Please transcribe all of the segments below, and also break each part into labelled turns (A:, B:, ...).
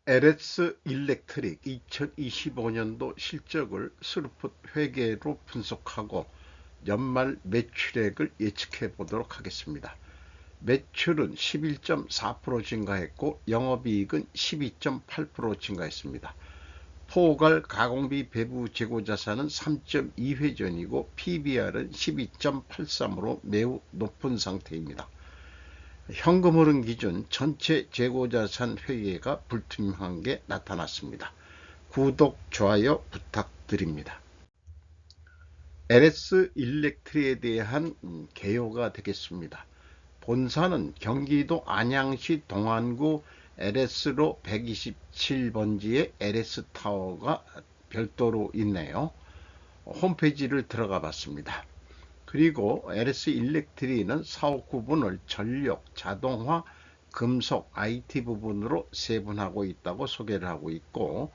A: LS 일렉트릭 2025년도 실적을 스루풋 회계로 분석하고 연말 매출액을 예측해 보도록 하겠습니다. 매출은 11.4% 증가했고 영업이익은 12.8% 증가했습니다. 포괄 가공비 배부 재고자산은 3.2회 전이고 PBR은 12.83으로 매우 높은 상태입니다. 현금 흐름 기준 전체 재고자산 회계가 불투명한 게 나타났습니다. 구독, 좋아요 부탁드립니다. LS 일렉트리에 대한 개요가 되겠습니다. 본사는 경기도 안양시 동안구 LS로 127번지의 LS타워가 별도로 있네요. 홈페이지를 들어가 봤습니다. 그리고 LS 일렉트리는 사업 구분을 전력, 자동화, 금속, IT 부분으로 세분하고 있다고 소개를 하고 있고,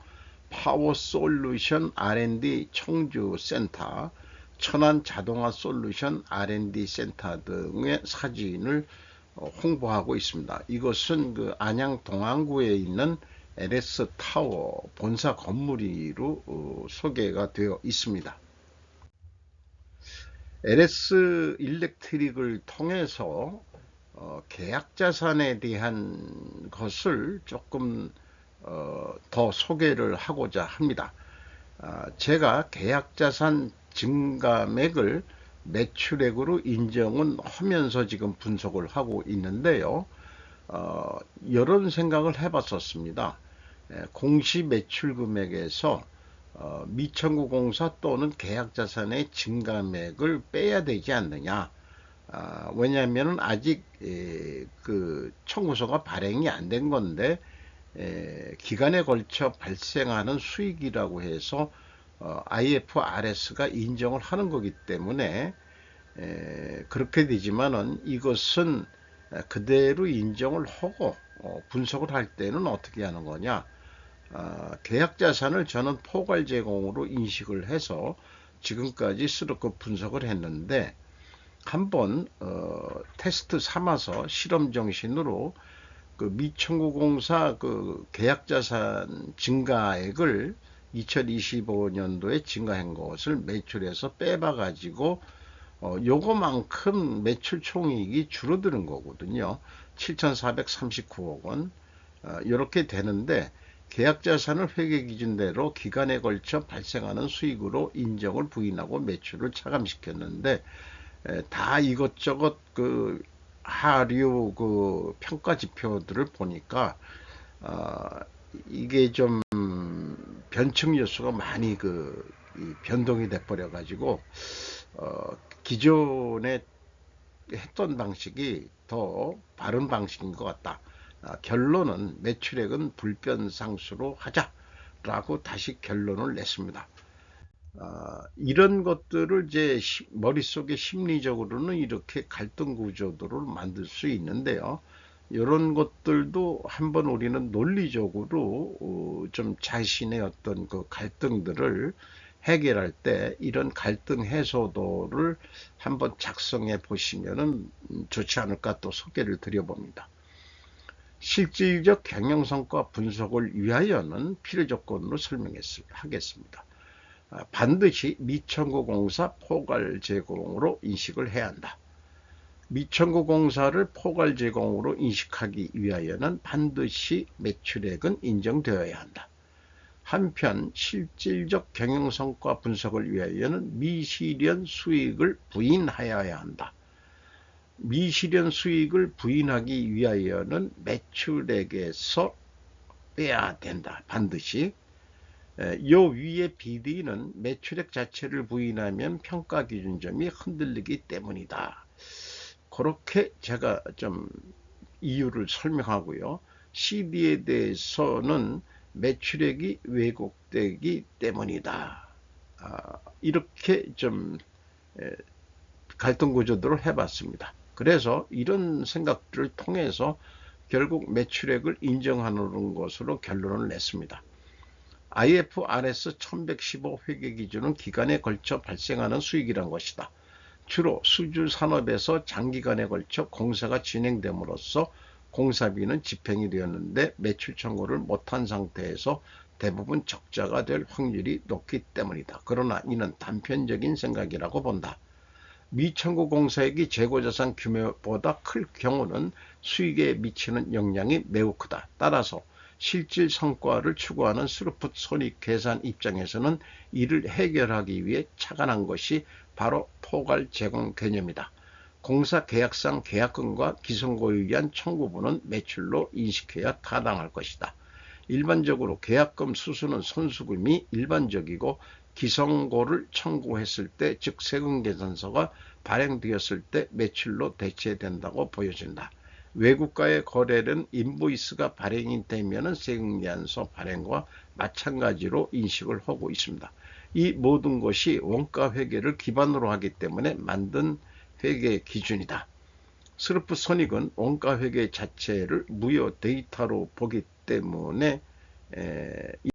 A: 파워 솔루션 R&D 청주 센터, 천안 자동화 솔루션 R&D 센터 등의 사진을 홍보하고 있습니다. 이것은 그 안양 동안구에 있는 LS 타워 본사 건물이로 소개가 되어 있습니다. LS 일렉트릭을 통해서 계약 자산에 대한 것을 조금 더 소개를 하고자 합니다. 제가 계약 자산 증가액을 매출액으로 인정은 하면서 지금 분석을 하고 있는데요. 이런 생각을 해봤었습니다. 공시 매출 금액에서 미청구공사 또는 계약자산의 증감액을 빼야 되지 않느냐. 왜냐하면 아직 그 청구서가 발행이 안 된 건데 기간에 걸쳐 발생하는 수익이라고 해서 IFRS가 인정을 하는 거기 때문에 그렇게 되지만은 이것은 그대로 인정을 하고 분석을 할 때는 어떻게 하는 거냐. 계약자산을 저는 포괄 제공으로 인식을 해서 지금까지 스르크 분석을 했는데 한번 테스트 삼아서 실험 정신으로 그 미청구공사 그 계약자산 증가액을 2025년도에 증가한 것을 매출에서 빼봐 가지고 요거만큼 매출 총이익이 줄어드는 거거든요. 7,439억 원 이렇게 되는데 계약자산을 회계 기준대로 기간에 걸쳐 발생하는 수익으로 인정을 부인하고 매출을 차감시켰는데 다 이것저것 그 하류 그 평가 지표들을 보니까 이게 좀 변칙 요소가 많이 그 변동이 돼 버려 가지고 기존에 했던 방식이 더 바른 방식인 것 같다. 결론은 매출액은 불변상수로 하자라고 다시 결론을 냈습니다. 이런 것들을 이제 머릿속에 심리적으로는 이렇게 갈등 구조들을 만들 수 있는데요. 이런 것들도 한번 우리는 논리적으로 좀 자신의 어떤 그 갈등들을 해결할 때 이런 갈등 해소도를 한번 작성해 보시면은 좋지 않을까 또 소개를 드려봅니다. 실질적 경영성과 분석을 위하여는 필요 조건으로 설명하겠습니다. 반드시 미청구공사 포괄 제공으로 인식을 해야 한다. 미청구공사를 포괄 제공으로 인식하기 위하여는 반드시 매출액은 인정되어야 한다. 한편 실질적 경영성과 분석을 위하여는 미실현 수익을 부인하여야 한다. 미실현 수익을 부인하기 위하여는 매출액에서 빼야 된다. 반드시. 요 위의 비리는 매출액 자체를 부인하면 평가 기준점이 흔들리기 때문이다. 그렇게 제가 좀 이유를 설명하고요. CD에 대해서는 매출액이 왜곡되기 때문이다. 이렇게 좀 갈등 구조들을 해봤습니다. 그래서 이런 생각들을 통해서 결국 매출액을 인정하는 것으로 결론을 냈습니다. IFRS 1115 회계 기준은 기간에 걸쳐 발생하는 수익이란 것이다. 주로 수주 산업에서 장기간에 걸쳐 공사가 진행됨으로써 공사비는 집행이 되었는데 매출 청구를 못한 상태에서 대부분 적자가 될 확률이 높기 때문이다. 그러나 이는 단편적인 생각이라고 본다. 미청구 공사액이 재고자산 규모보다 클 경우는 수익에 미치는 영향이 매우 크다. 따라서 실질 성과를 추구하는 스루풋 손익 계산 입장에서는 이를 해결하기 위해 착안한 것이 바로 포괄 제공 개념이다. 공사 계약상 계약금과 기성고에 의한 청구분은 매출로 인식해야 타당할 것이다. 일반적으로 계약금 수수는 손수금이 일반적이고 기성고를 청구했을 때, 즉 세금계산서가 발행되었을 때 매출로 대체된다고 보여진다. 외국과의 거래는 인보이스가 발행이 되면 세금계산서 발행과 마찬가지로 인식을 하고 있습니다. 이 모든 것이 원가회계를 기반으로 하기 때문에 만든 회계 기준이다. 스루풋 손익은 원가회계 자체를 무효 데이터로 보기 때문에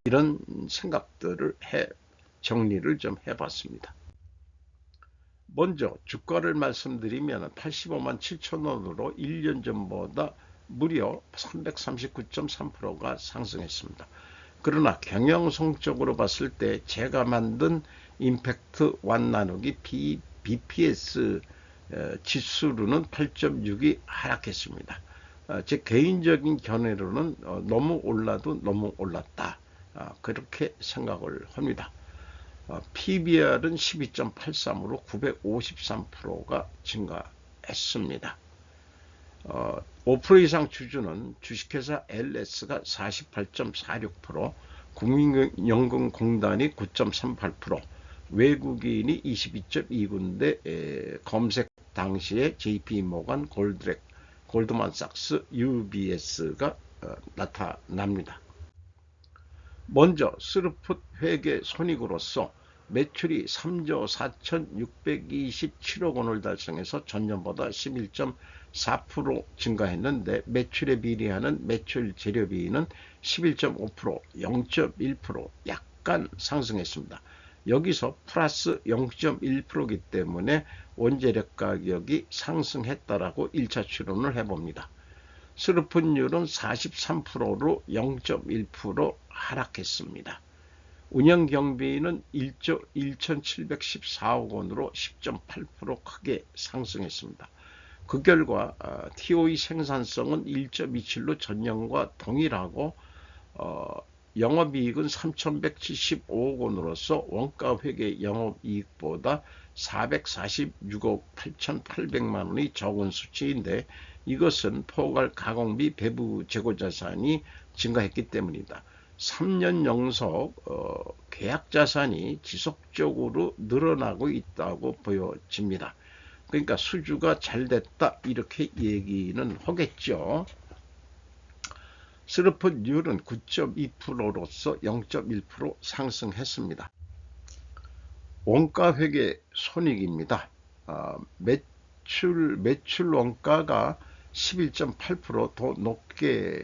A: 이런 생각들을 정리를 좀 해봤습니다. 먼저 주가를 말씀드리면 85만 7천 원으로 1년 전보다 무려 339.3%가 상승했습니다. 그러나 경영성적으로 봤을 때 제가 만든 임팩트 1 나누기 BPS 지수로는 8.6이 하락했습니다. 제 개인적인 견해로는 너무 올라도 너무 올랐다, 그렇게 생각을 합니다. PBR은 12.83으로 953%가 증가했습니다. 5% 이상 주주는 주식회사 LS가 48.46%, 국민연금공단이 9.38%, 외국인이 22.2군데 검색 당시에 JP모건, 골드만삭스, UBS가 나타납니다. 먼저 스루풋 회계 손익으로서 매출이 3조 4,627억 원을 달성해서 전년보다 11.4% 증가했는데 매출에 비례하는 매출 재료비는 11.5%, 0.1% 약간 상승했습니다. 여기서 플러스 0.1%이기 때문에 원재료 가격이 상승했다라고 1차 추론을 해봅니다. 스루풋율은 43%로 0.1% 하락했습니다. 운영경비는 1조 1,714억 원으로 10.8% 크게 상승했습니다. 그 결과 TOE 생산성은 1.27로 전년과 동일하고 영업이익은 3,175억 원으로서 원가회계 영업이익보다 446억 8,800만 원이 적은 수치인데, 이것은 포괄 가공비 배부 재고자산이 증가했기 때문이다. 3년 연속 계약자산이 지속적으로 늘어나고 있다고 보여집니다. 그러니까 수주가 잘 됐다, 이렇게 얘기는 하겠죠. 스루풋율은 9.2%로서 0.1% 상승했습니다. 원가회계 손익입니다. 매출 원가가 11.8% 더 높게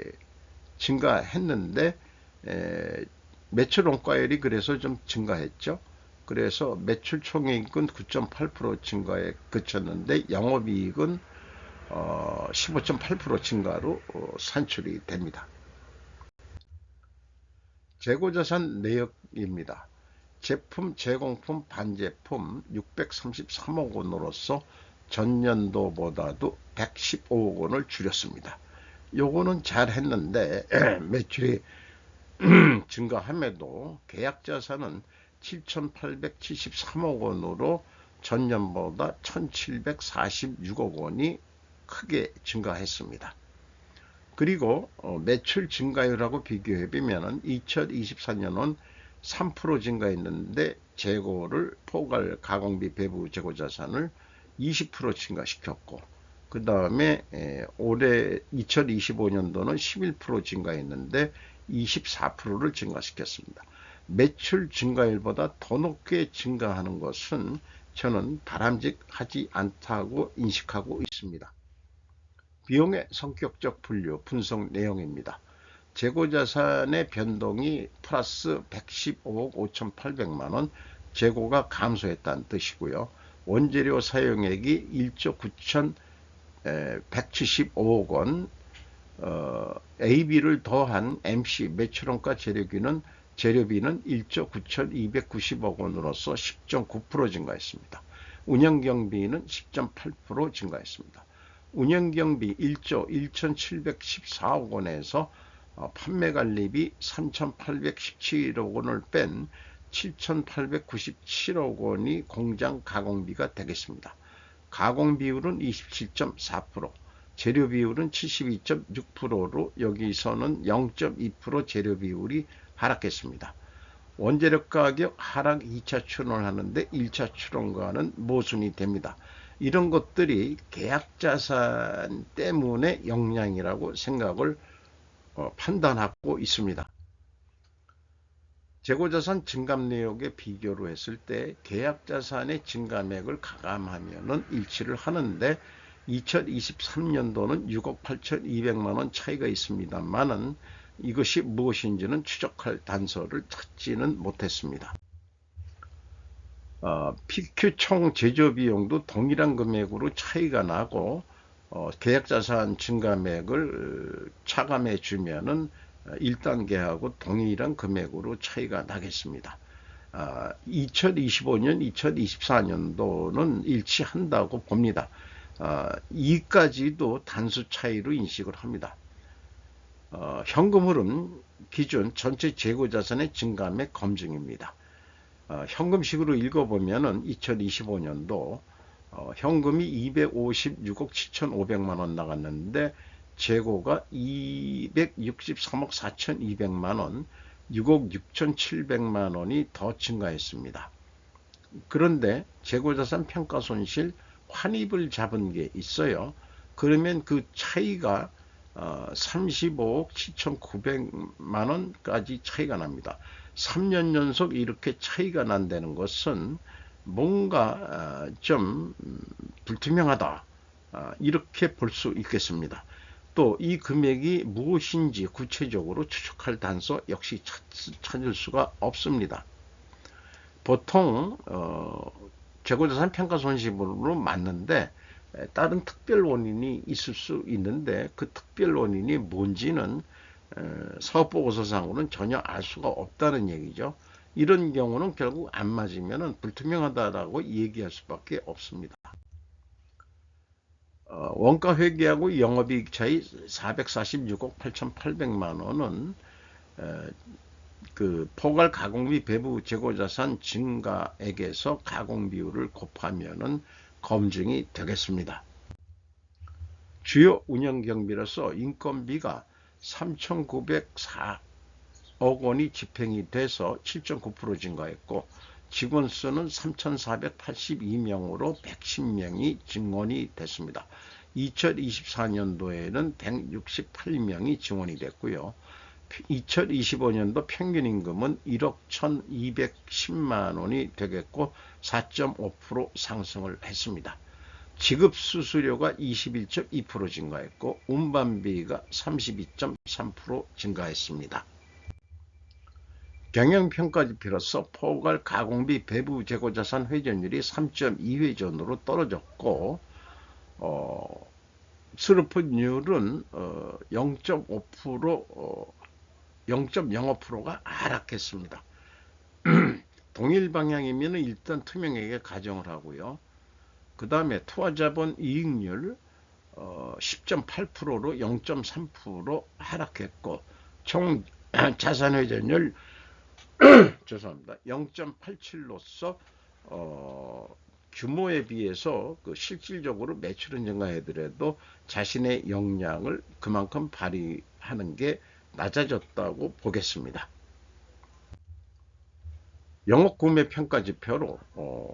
A: 증가했는데 매출 원가율이 그래서 좀 증가했죠. 그래서 매출 총이익은 9.8% 증가에 그쳤는데 영업이익은 15.8% 증가로 산출이 됩니다. 재고자산 내역입니다. 제품, 제공품, 반제품 633억 원으로서 전년도보다도 115억 원을 줄였습니다. 요거는 잘 했는데 매출이 증가함에도 계약자산은 7,873억 원으로 전년보다 1,746억 원이 크게 증가했습니다. 그리고 매출 증가율하고 비교해보면 2024년은 3% 증가했는데 재고를 포괄 가공비 배부 재고자산을 20% 증가시켰고, 그 다음에 올해 2025년도는 11% 증가했는데 24%를 증가시켰습니다. 매출 증가율보다 더 높게 증가하는 것은 저는 바람직하지 않다고 인식하고 있습니다. 비용의 성격적 분류 분석 내용입니다. 재고자산의 변동이 플러스 115억 5,800만원, 재고가 감소했다는 뜻이고요. 원재료 사용액이 1조 9,175억 원, AB를 더한 MC 매출원가 재료비는 1조 9,290억 원으로서 10.9% 증가했습니다. 운영경비는 10.8% 증가했습니다. 운영경비 1조 1,714억 원에서 판매관리비 3,817억 원을 뺀 7,897억 원이 공장 가공비가 되겠습니다. 가공 비율은 27.4%, 재료 비율은 72.6%로 여기서는 0.2% 재료 비율이 하락했습니다. 원재료 가격 하락 2차 추론을 하는데 1차 추론과는 모순이 됩니다. 이런 것들이 계약자산 때문에 영향이라고 생각을 판단하고 있습니다. 재고자산 증감 내역에 비교로 했을 때 계약자산의 증감액을 가감하면 일치를 하는데 2023년도는 6억 8,200만원 차이가 있습니다만은 이것이 무엇인지는 추적할 단서를 찾지는 못했습니다. PQ 총 제조비용도 동일한 금액으로 차이가 나고 계약자산 증감액을 차감해 주면은 1단계하고 동일한 금액으로 차이가 나겠습니다. 2025년, 2024년도는 일치한다고 봅니다. 이까지도 단수 차이로 인식을 합니다. 현금 흐름 기준 전체 재고자산의 증감액 검증입니다. 현금식으로 읽어보면은 2025년도 현금이 256억 7,500만원 나갔는데 재고가 263억 4,200만원, 6억 6,700만원이 더 증가했습니다. 그런데 재고자산 평가손실 환입을 잡은 게 있어요. 그러면 그 차이가 35억 7,900만원까지 차이가 납니다. 3년 연속 이렇게 차이가 난다는 것은 뭔가 좀 불투명하다, 이렇게 볼 수 있겠습니다. 또 이 금액이 무엇인지 구체적으로 추측할 단서 역시 찾을 수가 없습니다. 보통 재고자산 평가손실으로 맞는데 다른 특별 원인이 있을 수 있는데 그 특별 원인이 뭔지는 사업보고서상으로는 전혀 알 수가 없다는 얘기죠. 이런 경우는 결국 안 맞으면 불투명하다라고 얘기할 수밖에 없습니다. 원가 회계하고 영업이익 차이 446억 8,800만 원은 그 포괄 가공비 배부 재고자산 증가액에서 가공 비율을 곱하면은 검증이 되겠습니다. 주요 운영 경비로서 인건비가 3,904억 원이 집행이 돼서 7.9% 증가했고 직원 수는 3,482명으로 110명이 증원이 됐습니다. 2024년도에는 168명이 증원이 됐고요. 2025년도 평균 임금은 1억 1,210만 원이 되겠고 4.5% 상승을 했습니다. 지급 수수료가 21.2% 증가했고 운반비가 32.3% 증가했습니다. 경영평가지표로서 포괄 가공비 배부 재고자산 회전율이 3.2회전으로 떨어졌고 스루풋률은 0.05%가 하락했습니다. 동일 방향이면 일단 투명하게 가정을 하고요. 그 다음에 투하자본 이익률 10.8%로 0.3% 하락했고 총 자산회전율 죄송합니다. 0.87로서 규모에 비해서 그 실질적으로 매출은 증가하더라도 자신의 역량을 그만큼 발휘하는 게 낮아졌다고 보겠습니다. 영업구매 평가지표로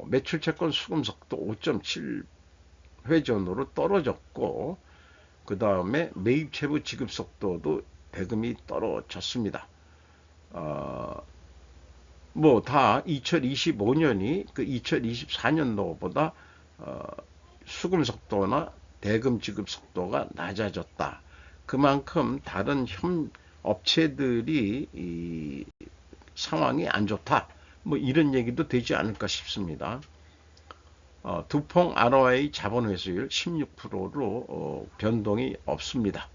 A: 매출 채권 수금 속도 5.7회전으로 떨어졌고 그 다음에 매입 채부 지급 속도도 대금이 떨어졌습니다. 뭐 다 2025년이 그 2024년도보다 수금 속도나 대금 지급 속도가 낮아졌다. 그만큼 다른 업체들이 이 상황이 안 좋다. 뭐 이런 얘기도 되지 않을까 싶습니다. 두퐁 ROI 자본 회수율 16%로 변동이 없습니다.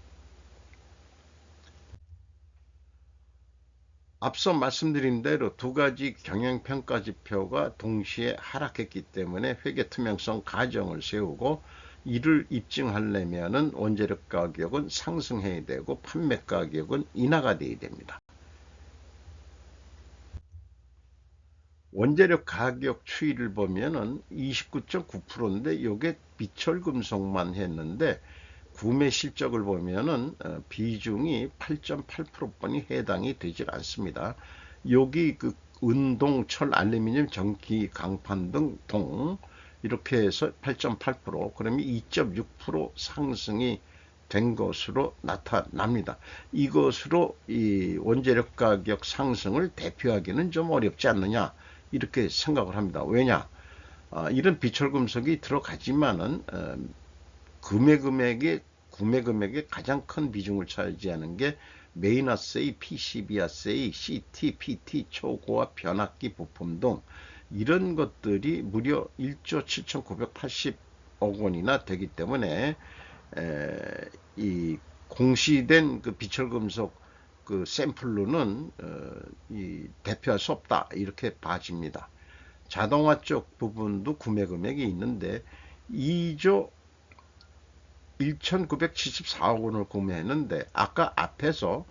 A: 앞서 말씀드린 대로 두 가지 경영평가 지표가 동시에 하락했기 때문에 회계 투명성 가정을 세우고 이를 입증하려면 원재료 가격은 상승해야 되고 판매 가격은 인하가 돼야 됩니다. 원재료 가격 추이를 보면은 29.9%인데 이게 비철금속만 했는데 구매 실적을 보면은 비중이 8.8%뿐이 해당이 되질 않습니다. 여기 그 은동, 철, 알루미늄, 전기, 강판 등 동 이렇게 해서 8.8% 그러면 2.6% 상승이 된 것으로 나타납니다. 이것으로 이 원재료 가격 상승을 대표하기는 좀 어렵지 않느냐 이렇게 생각을 합니다. 왜냐? 이런 비철금속이 들어가지만은 구매 금액의 가장 큰 비중을 차지하는 게 메인아세이, PCB아세이, CT, PT, 초고압, 변압기 부품 등 이런 것들이 무려 1조 7,980억 원이나 되기 때문에 이 공시된 그 비철금속 그 샘플로는 대표할 수 없다 이렇게 봐집니다. 자동화 쪽 부분도 구매 금액이 있는데 2조 1,974억 원을 구매했는데 아까 앞에서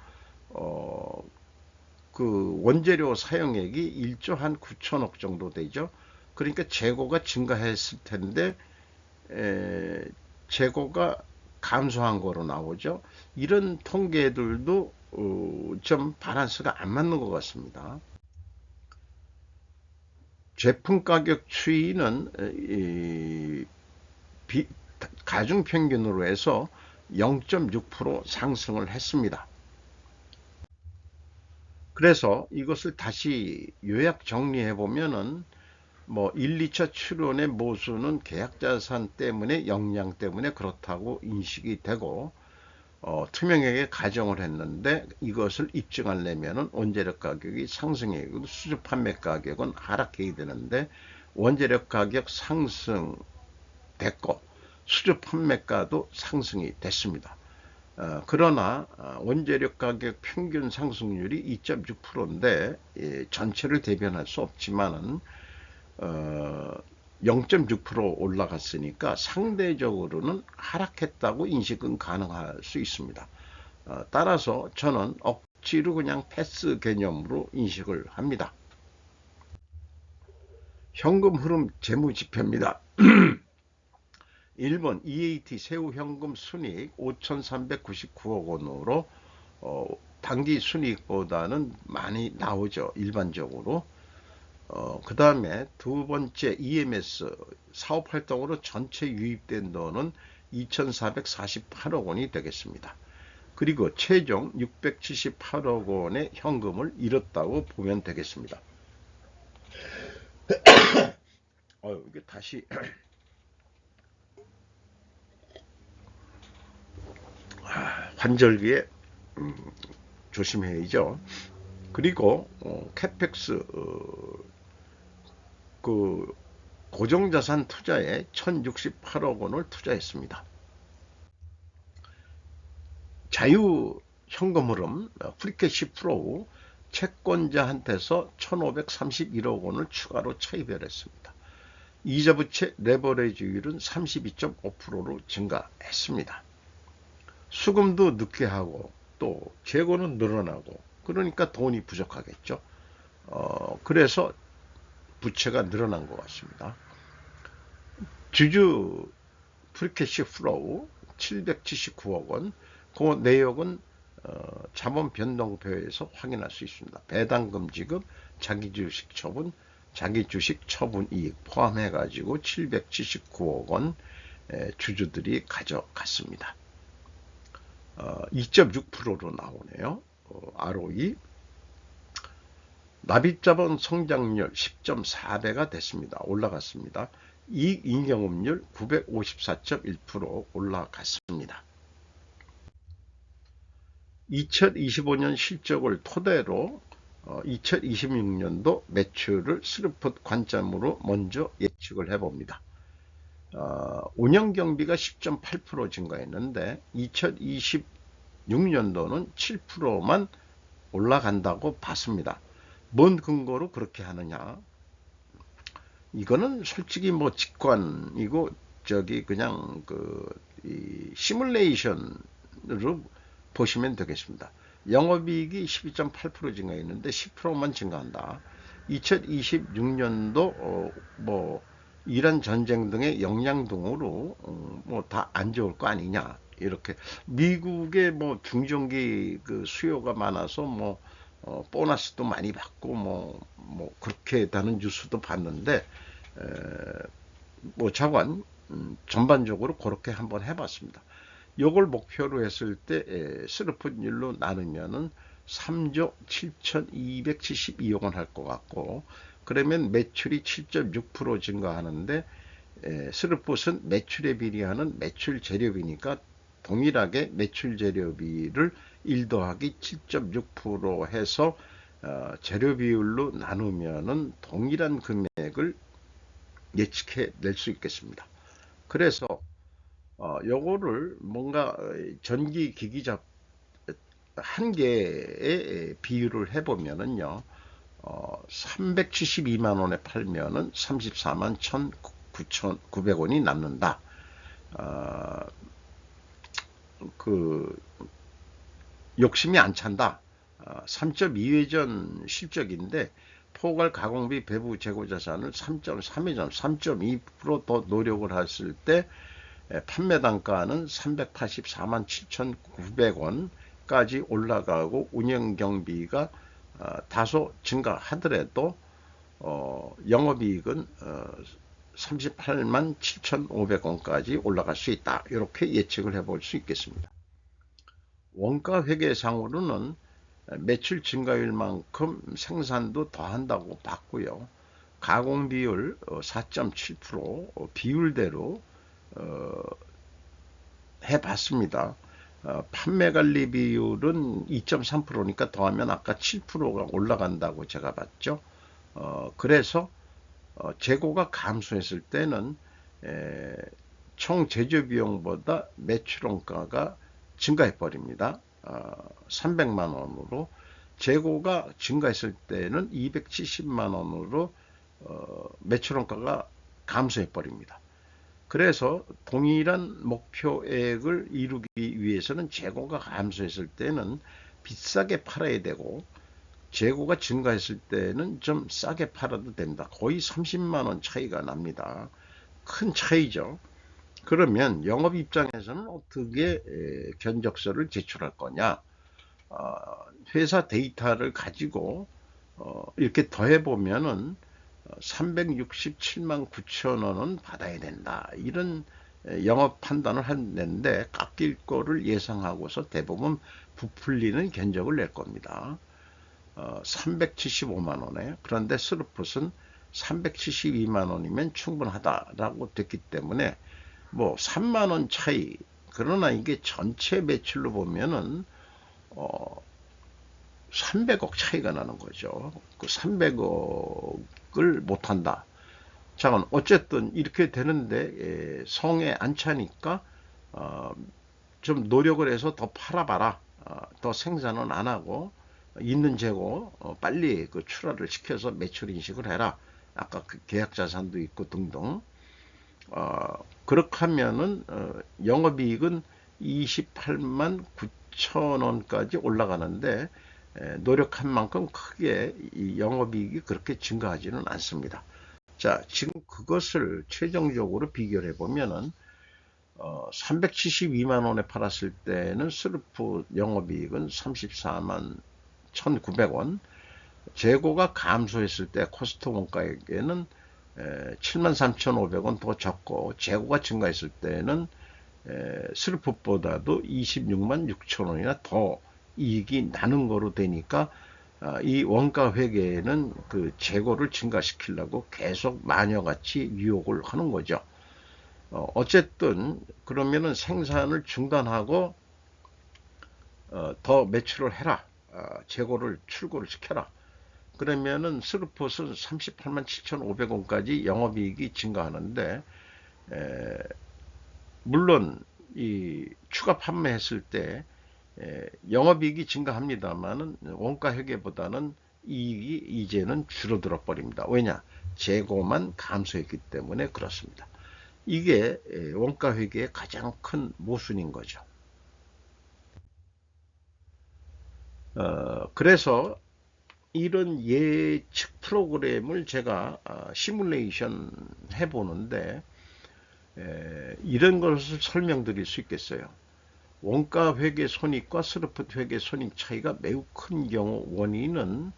A: 그 원재료 사용액이 1조 한 9천억 정도 되죠. 그러니까 재고가 증가했을 텐데 재고가 감소한 거로 나오죠. 이런 통계들도 좀 밸런스가 안 맞는 것 같습니다. 제품 가격 추이는 가중 평균으로 해서 0.6% 상승을 했습니다. 그래서 이것을 다시 요약 정리해 보면은 뭐 1, 2차 출원의 모수는 계약자산 때문에 역량 때문에 그렇다고 인식이 되고 투명하게 가정을 했는데 이것을 입증하려면 원재료 가격이 상승해야 되고 수주 판매 가격은 하락해야 되는데 원재료 가격 상승됐고 수주 판매가도 상승이 됐습니다. 그러나 원재료 가격 평균 상승률이 2.6%인데 전체를 대변할 수 없지만은 0.6% 올라갔으니까 상대적으로는 하락했다고 인식은 가능할 수 있습니다. 따라서 저는 억지로 그냥 패스 개념으로 인식을 합니다. 현금 흐름 재무지표입니다. 1번 EAT 세후 현금 순이익 5,399억 원으로 당기 순이익보다는 많이 나오죠. 일반적으로. 그 다음에 두 번째 EMS 사업활동으로 전체 유입된 돈은 2,448억 원이 되겠습니다. 그리고 최종 678억 원의 현금을 잃었다고 보면 되겠습니다. 이게 다시 환절기에 조심해야죠. 그리고 캐펙스 그 고정자산 투자에 1,068억 원을 투자했습니다. 자유 현금 흐름 프리캐시 플로우 채권자한테서 1,531억 원을 추가로 차입했습니다. 이자 부채 레버리지율은 32.5%로 증가했습니다. 수금도 늦게 하고 또 재고는 늘어나고 그러니까 돈이 부족하겠죠. 그래서 부채가 늘어난 것 같습니다. 주주 프리캐시 플로우 779억 원, 그 내역은 자본 변동표에서 확인할 수 있습니다. 배당금 지급, 자기주식 처분, 자기주식 처분 이익 포함해 가지고 779억 원 주주들이 가져갔습니다. 2.6%로 나오네요. ROE 납입자본 성장률 10.4배가 됐습니다. 올라갔습니다. 이익 인정음률 954.1% 올라갔습니다. 2025년 실적을 토대로 2026년도 매출을 스루풋 관점으로 먼저 예측을 해봅니다. 운영경비가 10.8% 증가했는데 2026년도는 7%만 올라간다고 봤습니다. 뭔 근거로 그렇게 하느냐? 이거는 솔직히 뭐 직관이고 저기 그냥 이 시뮬레이션으로 보시면 되겠습니다. 영업이익이 12.8% 증가했는데 10%만 증가한다. 2026년도 뭐 이란 전쟁 등의 영향 등으로 뭐 다 안 좋을 거 아니냐, 이렇게. 미국의 뭐 중전기 그 수요가 많아서 뭐 보너스도 많이 받고 뭐 그렇게 다는 뉴스도 봤는데, 에, 뭐 자관 전반적으로 그렇게 한번 해봤습니다. 요걸 목표로 했을 때 스르프율로 나누면은 3조 7,272억 원 할 것 같고, 그러면 매출이 7.6% 증가하는데, 스르폿은 매출에 비례하는 매출 재료비니까 동일하게 매출 재료비를 1 더하기 7.6% 해서 재료 비율로 나누면은 동일한 금액을 예측해 낼 수 있겠습니다. 그래서 요거를 뭔가 전기 기기자 한 개의 비율을 해보면은요, 372만 원에 팔면은 34만 1,900원이 남는다. 그 욕심이 안 찬다. 3.2회전 실적인데 포괄 가공비 배부 재고 자산을 3.3회전 3.2%더 노력을 했을 때 판매 단가는 384만 7,900원까지 올라가고 운영 경비가 다소 증가하더라도 영업이익은 38만 7,500원까지 올라갈 수 있다. 이렇게 예측을 해볼 수 있겠습니다. 원가 회계상으로는 매출 증가율만큼 생산도 더한다고 봤고요. 가공 비율 4.7% 비율대로 해봤습니다. 판매 관리 비율은 2.3%니까 더하면 아까 7%가 올라간다고 제가 봤죠. 그래서 재고가 감소했을 때는 총 제조 비용보다 매출 원가가 증가해 버립니다. 300만 원으로. 재고가 증가했을 때는 270만 원으로 매출 원가가 감소해 버립니다. 그래서 동일한 목표액을 이루기 위해서는 재고가 감소했을 때는 비싸게 팔아야 되고, 재고가 증가했을 때는 좀 싸게 팔아도 된다. 거의 30만 원 차이가 납니다. 큰 차이죠. 그러면 영업 입장에서는 어떻게 견적서를 제출할 거냐? 회사 데이터를 가지고 이렇게 더해보면은 367만 9천 원은 받아야 된다. 이런 영업 판단을 했는데 깎일 거를 예상하고서 대부분 부풀리는 견적을 낼 겁니다. 375만 원에. 그런데 스루풋은 372만 원이면 충분하다라고 됐기 때문에 뭐 3만 원 차이. 그러나 이게 전체 매출로 보면은 300억 차이가 나는 거죠. 그 300억을 못한다. 자, 어쨌든 이렇게 되는데 성에 안 차니까 좀 노력을 해서 더 팔아봐라. 더 생산은 안 하고 있는 재고 빨리 그 출하를 시켜서 매출 인식을 해라. 아까 그 계약 자산도 있고 등등. 그렇게 하면은 영업이익은 28만 9천 원까지 올라가는데 노력한 만큼 크게 이 영업이익이 그렇게 증가하지는 않습니다. 자, 지금 그것을 최종적으로 비교를 해보면은 372만 원에 팔았을 때는 스루프 영업이익은 34만 1,900원, 재고가 감소했을 때 코스트 원가에게는 73,500원 더 적고, 재고가 증가했을 때는 스루프보다도 26만 6천 원이나 더 이익이 나는 거로 되니까 이 원가 회계에는 그 재고를 증가시키려고 계속 마녀같이 유혹을 하는 거죠. 어쨌든 그러면은 생산을 중단하고 더 매출을 해라. 재고를 출고를 시켜라. 그러면은 스루폿은 38만 7,500원까지 영업이익이 증가하는데, 물론 이 추가 판매했을 때 영업이익이 증가합니다만은 원가 회계보다는 이익이 이제는 줄어들어 버립니다. 왜냐? 재고만 감소했기 때문에 그렇습니다. 이게 원가 회계의 가장 큰 모순인 거죠. 그래서 이런 예측 프로그램을 제가 시뮬레이션 해보는데 이런 것을 설명드릴 수 있겠어요. 원가 회계 손익과 스루풋 회계 손익 차이가 매우 큰 경우 원인은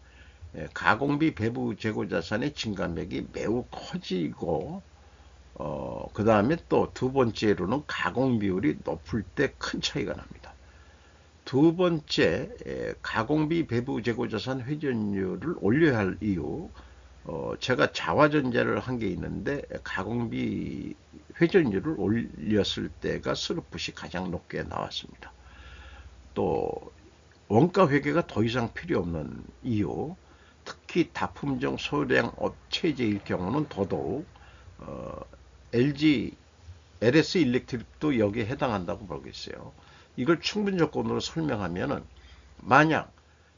A: 가공비 배부 재고 자산의 증감액이 매우 커지고 그 다음에 또 두 번째로는 가공 비율이 높을 때 큰 차이가 납니다. 두 번째, 가공비 배부 재고 자산 회전율을 올려야 할 이유, 제가 자화전자를 한 게 있는데 가공비 회전율을 올렸을 때가 스루풋이 가장 높게 나왔습니다. 또 원가 회계가 더 이상 필요 없는 이유, 특히 다품종 소량 업체제일 경우는 더더욱 LS 일렉트릭도 여기에 해당한다고 보겠어요. 이걸 충분 조건으로 설명하면은 만약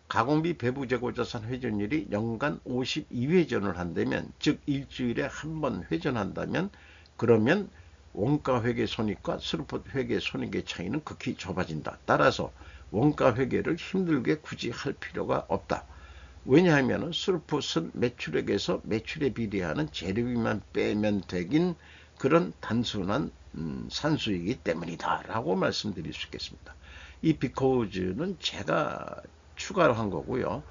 A: 가공비 배부 재고 자산 회전율이 연간 52회전을 한다면, 즉 일주일에 한 번 회전한다면, 그러면 원가 회계 손익과 스루풋 회계 손익의 차이는 극히 좁아진다. 따라서 원가 회계를 힘들게 굳이 할 필요가 없다. 왜냐하면 스루풋은 매출액에서 매출에 비례하는 재료비만 빼면 되긴 그런 단순한 산수이기 때문이다 라고 말씀드릴 수 있겠습니다. 이 because는 제가 추가를 한 거고요.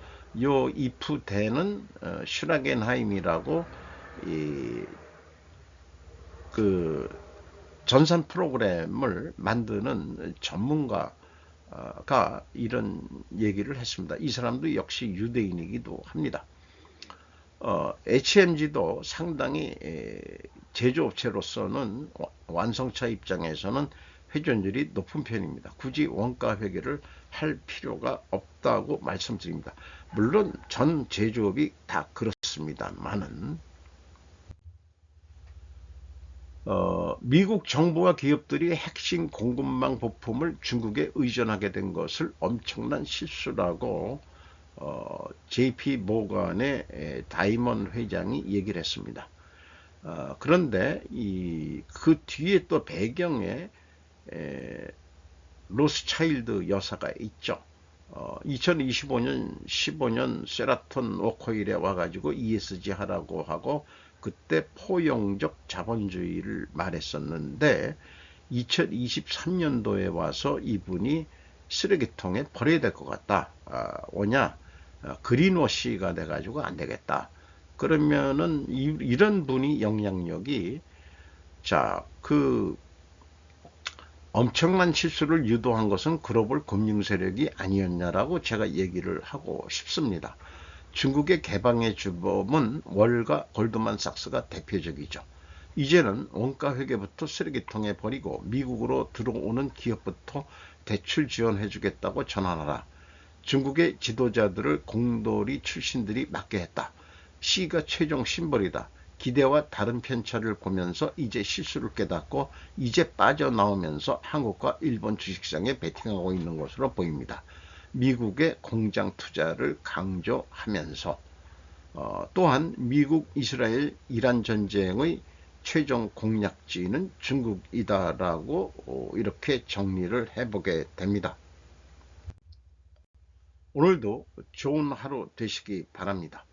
A: 요 if then은 슈라겐하임이라고 그 전산 프로그램을 만드는 전문가가 이런 얘기를 했습니다. 이 사람도 역시 유대인이기도 합니다. HMG도 상당히 제조업체로서는 완성차 입장에서는 회전율이 높은 편입니다. 굳이 원가 회계를 할 필요가 없다고 말씀드립니다. 물론 전 제조업이 다 그렇습니다만은 미국 정부와 기업들이 핵심 공급망 부품을 중국에 의존하게 된 것을 엄청난 실수라고 JP 모간의 다이먼 회장이 얘기를 했습니다. 그런데 그 뒤에 또 배경에 로스차일드 여사가 있죠. 2025년 15년 세라톤 워커힐에 와가지고 ESG 하라고 하고 그때 포용적 자본주의를 말했었는데 2023년도에 와서 이분이 쓰레기통에 버려야 될 것 같다. 뭐냐? 그린워시가 돼가지고 안 되겠다. 그러면은 이런 분이 영향력이 엄청난 실수를 유도한 것은 글로벌 금융 세력이 아니었냐라고 제가 얘기를 하고 싶습니다. 중국의 개방의 주범은 월가 골드만삭스가 대표적이죠. 이제는 원가 회계부터 쓰레기통에 버리고 미국으로 들어오는 기업부터 대출 지원해 주겠다고 전환하라. 중국의 지도자들을 공돌이 출신들이 맡게 했다. C가 최종 심벌이다. 기대와 다른 편차를 보면서 이제 실수를 깨닫고 이제 빠져나오면서 한국과 일본 주식시장에 베팅하고 있는 것으로 보입니다. 미국의 공장 투자를 강조하면서 또한 미국, 이스라엘, 이란 전쟁의 최종 공략지는 중국이다라고 이렇게 정리를 해보게 됩니다. 오늘도 좋은 하루 되시기 바랍니다.